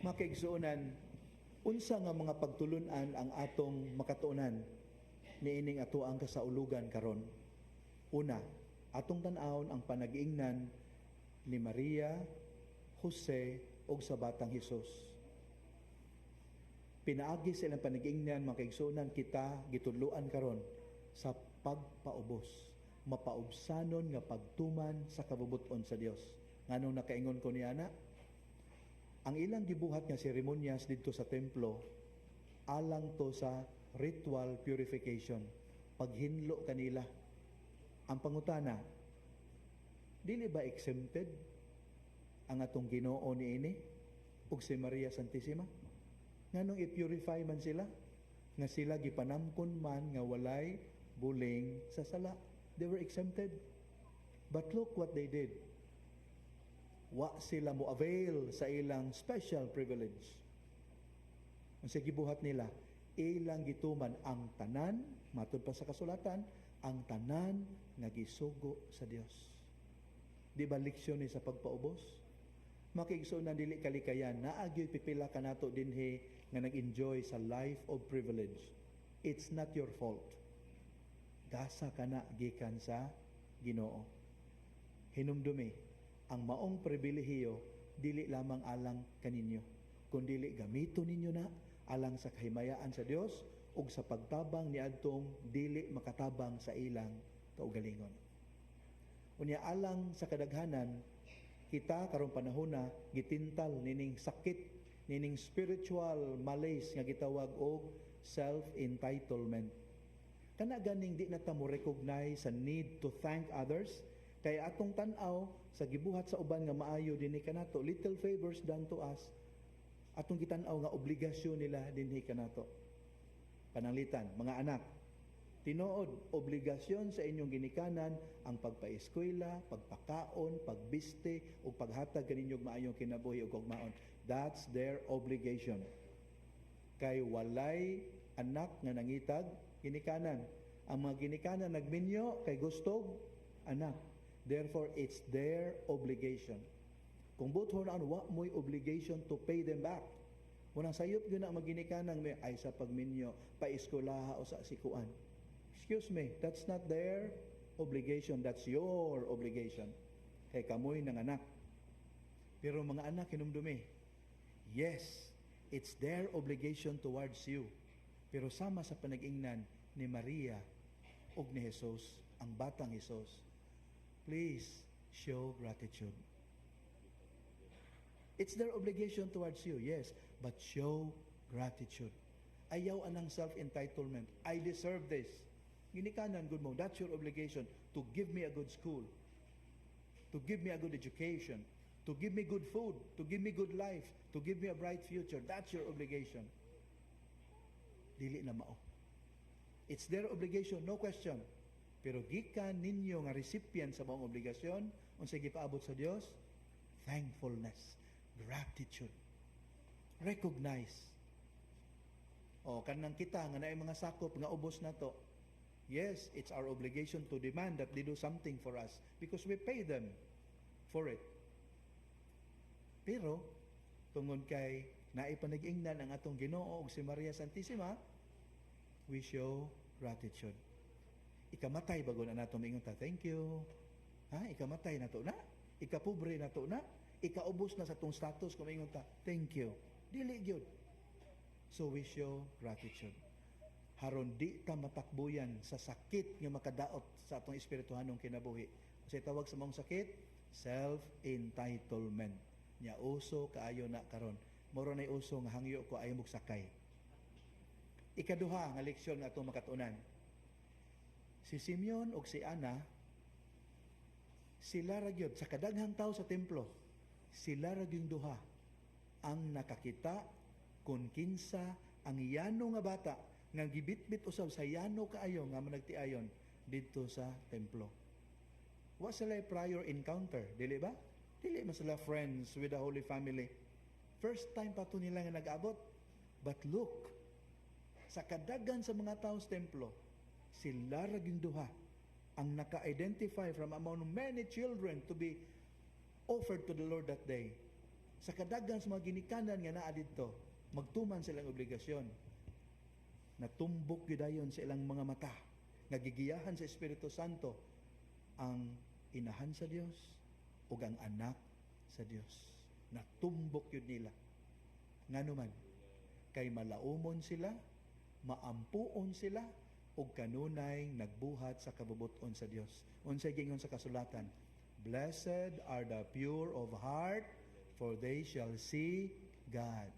Makaigsuonan, unsa nga mga pagtulunan ang atong makatuunan niining ato ang kasaulugan karon. Una, atong tan-awon ang panag-iingnan ni Maria, Jose ug sa batang Hesus. Pinaagi silang panag-iingnan, makaigsuonan, kita gitudloan karon sa pagpaubos, mapaubsanon nga pagtuman sa kabubuton sa Dios. Nganong nakaingon ko niya na, ang ilang gibuhat nga seremonyas dito sa templo, alang to sa ritual purification, paghinlo kanila. Ang pangutana, dili ba exempted ang atong Ginoo niini ug si Maria Santissima? Nganong i-purify man sila? Nga sila gipanamkon man nga walay buling sa sala. They were exempted. But look what they did. Wa sila mo avail sa ilang special privilege. Ang gibuhat nila, ilang gituman ang tanan, matud pa sa kasulatan, ang tanan nga gisugo sa Dios. Di ba leksyon ni sa pagpaubos? Makiigsuon na dili kalikayan, naagyoy pipila ka nato dinhi nga nag-enjoy sa life of privilege. It's not your fault. Gasa ka na gikan sa Ginoo. Hinumdumi, ang maong pribilehiyo dili lamang alang kaninyo, kundi gamito ninyo na alang sa kahimayaan sa Dios ug sa pagtabang niadtong dili makatabang sa ilang kaugalingon. Unya alang sa kadaghanan, kita karong panahona gitintal nining sakit, nining spiritual malaise nga gitawag og self-entitlement. Kana ganing di na ta mo recognize sa need to thank others. Kaya atong tan-aw sa gibuhat sa uban nga maayo dinhi kanato, little favors done to us. Atong gitan-aw nga obligasyon nila dinhi kanato. Pananglitan, mga anak, tinuod obligasyon sa inyong ginikanan ang pagpaeskwela, pagpakaon, pagbiste ug paghatag kaninyong maayong kinabuhi ug ugmaon. That's their obligation. Kay walay anak nga nangitag ginikanan. Ang mga ginikanan nagminyo kay gustog anak. Therefore, it's their obligation. Kung buthon ang wa mo'y obligation to pay them back. Unang sayop yun ang maginikanan may ay sa pagminyo, paeskulaha o sa sikuan. Excuse me, that's not their obligation. That's your obligation. Kay kamoy ng anak. Pero mga anak, hinumdumi. Yes, it's their obligation towards you. Pero sama sa panag-ingnan ni Maria ug ni Jesus, ang batang Jesus, please show gratitude. It's their obligation towards you, yes, but show gratitude. Ayaw anang self-entitlement. I deserve this. Ginikanan good mo. That's your obligation to give me a good school, to give me a good education, to give me good food, to give me good life, to give me a bright future. That's your obligation. Dili na mao. It's their obligation, no question. Pero gikan ninyo nga recipient sa maong obligasyon, unsay gipaabot sa Dios? Thankfulness, gratitude, recognize. O kanang kita nga naay mga sakop nga ubos na to. Yes, it's our obligation to demand that they do something for us because we pay them for it. Pero tungod kay naay panag-ingnan ang atong Ginoo ug si Maria Santissima, we show gratitude. Ikamatay bago na nato mingon ta, thank you. Ha, ikamatay na to na. Ikapobre na to na. Ikaubos na sa tong status kung mingon ta, thank you. Dili gyud. So we show gratitude. Haron di ta matakbuyan sa sakit nga makadaot sa atong espirituhanong kinabuhi. Kasi tawag sa mong sakit, self-entitlement. Nya uso kaayo na karon. Moro na uso nga hangyo ko ayo mog sakay. Ikaduha nga leksyon nga atong makatunan. Si Simeon o si Ana, sila ragyod, sa kadaghang tao sa templo, sila ragyong duha, ang nakakita kung kinsa ang yano nga bata, nga gibitbit usab sa yano kaayo nga managtiayon dito sa templo. Wa sila prior encounter, dili ba? Dili man sila friends with the Holy Family. First time pa to nila nga nag-abot. But look, sa kadaghan sa mga tao sa templo, sila raging duha ang naka-identify from among many children to be offered to the Lord that day. Sa kadaghan sa mga ginikanan nga naa didto, magtuman silang obligasyon. Natumbok gyudayon sa ilang mga mata, nagigiyahan sa Espiritu Santo ang inahan sa Dios ug ang anak sa Dios. Natumbok yun nila. Nganuman, kay malaumon sila, maampuon sila, ug kanunay nagbuhat sa kabubuton sa Dios. Unsay gingon sa kasulatan, Blessed are the pure of heart, for they shall see God.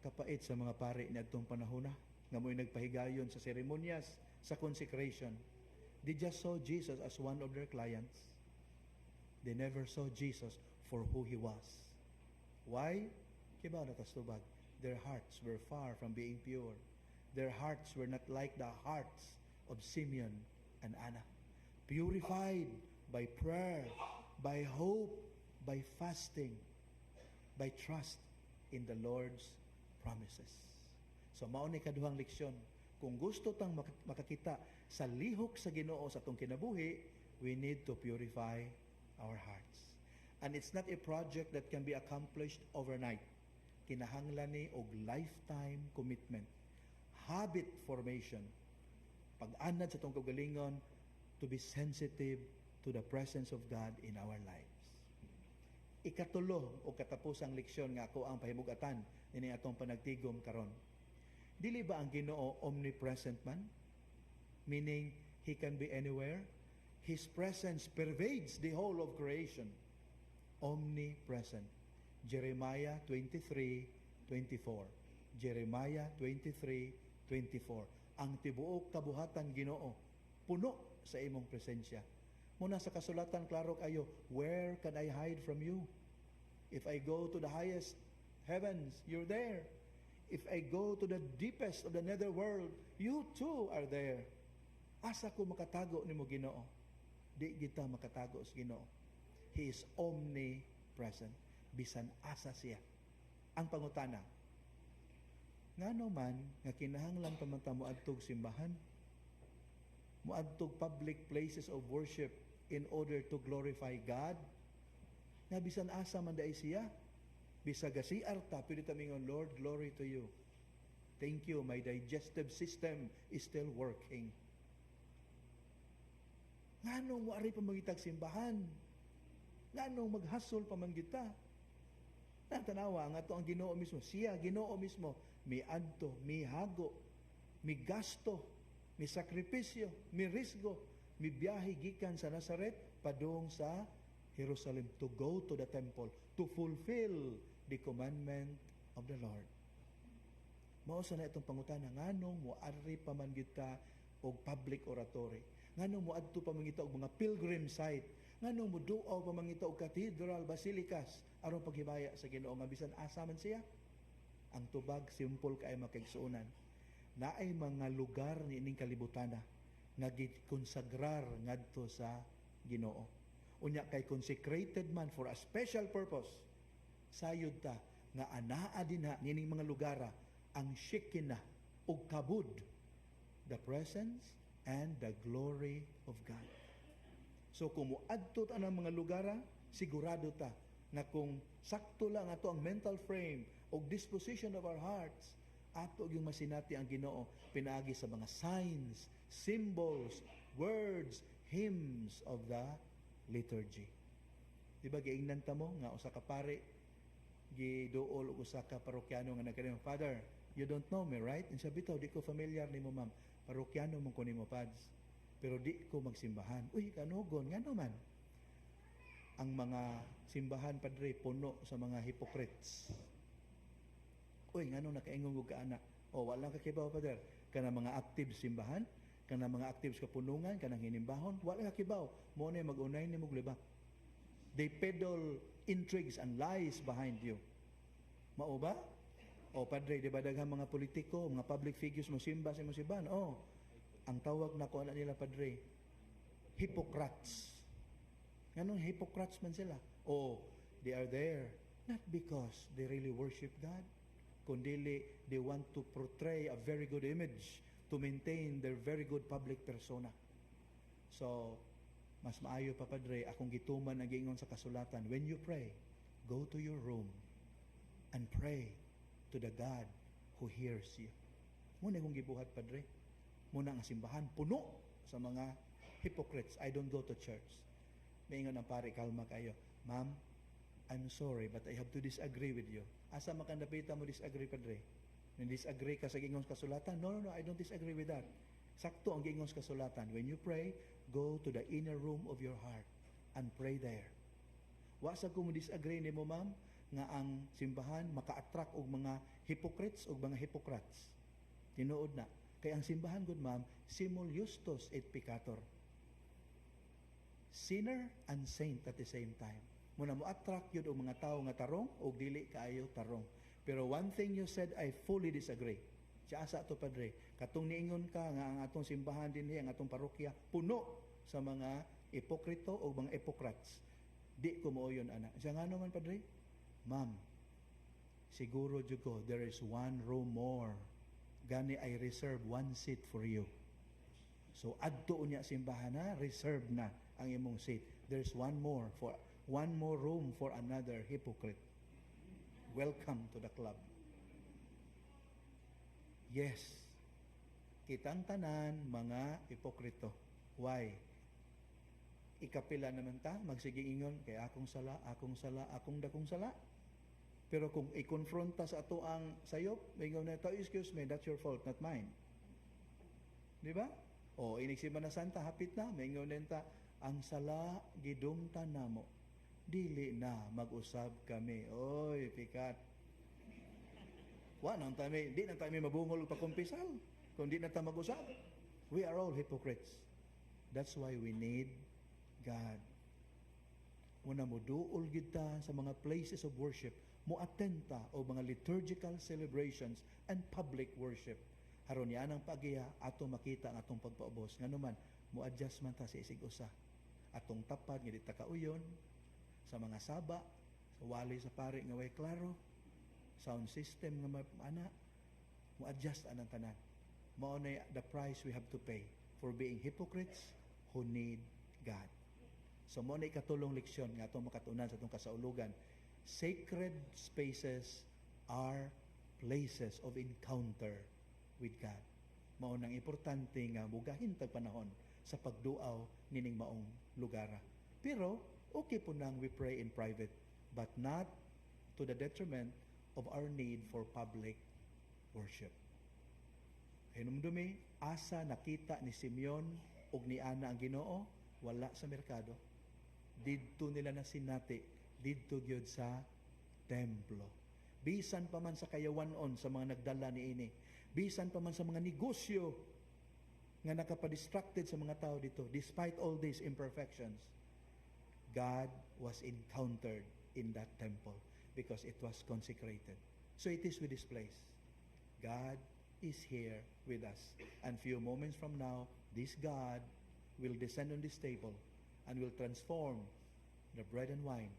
Kapait sa mga pari ni adtong panahona nga mo'y nagpahigayon sa seremonyas sa consecration. They just saw Jesus as one of their clients. They never saw Jesus for who He was. Why? Kibaw na tastubag. Their hearts were far from being pure. Their hearts were not like the hearts of Simeon and Anna. Purified by prayer, by hope, by fasting, by trust in the Lord's promises. So mao ni kaduhang leksyon. Kung gusto tang makakita sa lihok sa Ginoo sa atong kinabuhi, we need to purify our hearts. And it's not a project that can be accomplished overnight. Kinahanglan ni og lifetime commitment. Habit formation. Pag-anad sa atong kaugalingon to be sensitive to the presence of God in our lives. Ikatulo o katapusang leksyon nga ako ang pahimugatan ini atong panagtigom karon. Dili ba ang Ginoo omnipresent man? Meaning, He can be anywhere. His presence pervades the whole of creation. Omnipresent. Jeremiah 23:24. Jeremiah 23:24. Ang tibuok kabuhatan Ginoo, puno sa imong presensya. Muna sa kasulatan, klaro kayo, where can I hide from you? If I go to the highest heavens, you're there. If I go to the deepest of the netherworld, you too are there. Asa ko makatago nimo Ginoo? Di kita makatago sa Ginoo. He is omnipresent. Bisan asa siya. Ang pangutana, ngano man nga kinahanglan pa man ta moadtog simbahan, moadtog public places of worship in order to glorify God, nga bisan asa man daay siya, bisag CR ta, pwede ta mingon, Lord, glory to you. Thank you, my digestive system is still working. Nganong wari pa mangitag simbahan? Nganong maghasol pa man kita? Natanawa nga to ang Ginoo mismo. Siya, Ginoo mismo, may adto, may hago, may gasto, may sakripisyo, may risgo, may biyahe gikan sa Nazareth padung sa Jerusalem to go to the temple to fulfill the commandment of the Lord. Mao sa na itong pangutana, nganong moadri pa man kita og public oratory? Nganong moadto pa man kita og mga pilgrim site? Nganong moduaw pa man kita og cathedral, basilicas aron paghibaya sa Ginoo nga bisan asa man siya? Ang tubag simple kay makaigsuonan. Naay mga lugar niining kalibutana nga gikonsagrar ngadto sa Ginoo. Unya kay consecrated man for a special purpose. Sayod ta nga anaa dinha nining mga lugara ang Shekinah ug kabud, the presence and the glory of God. So kung muadto ta ng mga lugara, sigurado ta na kung sakto lang ato ang mental frame o disposition of our hearts, ato yung masinati ang Ginoo pinaagi sa mga signs, symbols, words, hymns of the liturgy. Diba giingnan ta mo nga usa ka pare giduol og usa ka parokyano nga nagkadayong, Father, you don't know me, right? And sabi to, di ko familiar nimo, ma'am. Parokyano man ko nimo, pads. Pero di ko magsimbahan. Uy, kanugon, nga naman. Ang mga simbahan, padre, puno sa mga hypocrites. Uy, nga nung nakaingon ko ka anak. O, walang kakibaw, Father. Kana mga active simbahan, kana mga active sa kapunungan, kanang hinimbahon, walang kakibaw. Mo na mag-unay ni mo glibak. They peddle intrigues and lies behind you. Mao ba? O, Padre, di ba daghang mga politiko, mga public figures mo simba sa simbahan? O, ang tawag na ko nila, Padre, hypocrites. Ganun, hypocrites man sila. O, they are there not because they really worship God, kundi they want to portray a very good image to maintain their very good public persona. So, mas maayo pa, Padre, akong gituman ang giingon sa kasulatan, when you pray, go to your room and pray to the God who hears you. Muna kong gibuhat, Padre. Muna ang simbahan, puno sa mga hypocrites. I don't go to church. Maingon ang pare, kalma kayo. Ma'am, I'm sorry, but I have to disagree with you. Asa makandapita mo disagree, Padre? Disagree ka sa gingong kasulatan? No, I don't disagree with that. Sakto ang gingong kasulatan. When you pray, go to the inner room of your heart and pray there. Wa sa kung disagree ni mo, ma'am, nga ang simbahan maka-attract og mga hypocrites og mga hypocrites. Tinuod na. Kaya ang simbahan, good ma'am, simul justus et peccator. Sinner and saint at the same time. Muna mo attract yun og mga tao nga tarong o dili kaayo tarong. Pero one thing you said, I fully disagree. Siya asa to, Padre. Katong niingon ka nga ang atong simbahan din ang atong parokya puno sa mga ipokrito o mga epokrats. Di ko mo yun, anak. Siya nga naman, Padre. Ma'am, siguro jud ko, there is one room more. Gani I reserve one seat for you. So adto unya simbahan na, reserve na ang imong seat. There's one more room for another hypocrite. Welcome to the club. Yes, kitang tanan mga hipokrito. Why? Ikapila naman ta, magsige ingon, kay akong sala, akong dakong sala. Pero kung i-confronta sa ato ang sayop, may ingon na ito, excuse me, that's your fault, not mine. Di ba? O, inigsima na Santa, hapit na, may ingon na ta, ang sala, gidungtan na mo. Dili na mag-usab kami. Oy, pikat. Di na tayo mabungol pa kumpisal. Kung di na tayo mag-usab. We are all hypocrites. That's why we need God. Muna mo duol kita sa mga places of worship, mo atenta o mga liturgical celebrations and public worship. Haron yan ang pagiya, ato makita ang atong pagpaubos. Nga naman, mo adjust man ta sa isig usa. Atong tapad, nga di ta kauyon, sa mga saba, sa wali sa pare nga way klaro, sound system nga ana, mo adjust anang tanan. Mao na the price we have to pay for being hypocrites who need God. So mo na ikatulong leksyon nga atong makatunan sa atong kasaulugan. Sacred spaces are places of encounter with God. Mao nang importante nga mugahin tag panahon sa pagduaw nining maong lugara. Pero okay po nang we pray in private, but not to the detriment of our need for public worship. Hinumdumi, asa nakita ni Simeon ug ni Ana ang Ginoo? Wala sa merkado. Didto nila na sinati, didto gyud sa templo. Bisan pa man sa kayawanon sa mga nagdala ni ini, bisan pa man sa mga negosyo nga nakapadistracted sa mga tao dito, despite all these imperfections, God was encountered in that temple because it was consecrated. So it is with this place. God is here with us. And few moments from now, this God will descend on this table and will transform the bread and wine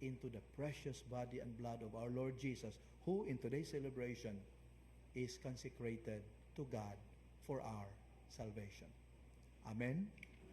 into the precious body and blood of our Lord Jesus, who in today's celebration is consecrated to God for our salvation. Amen.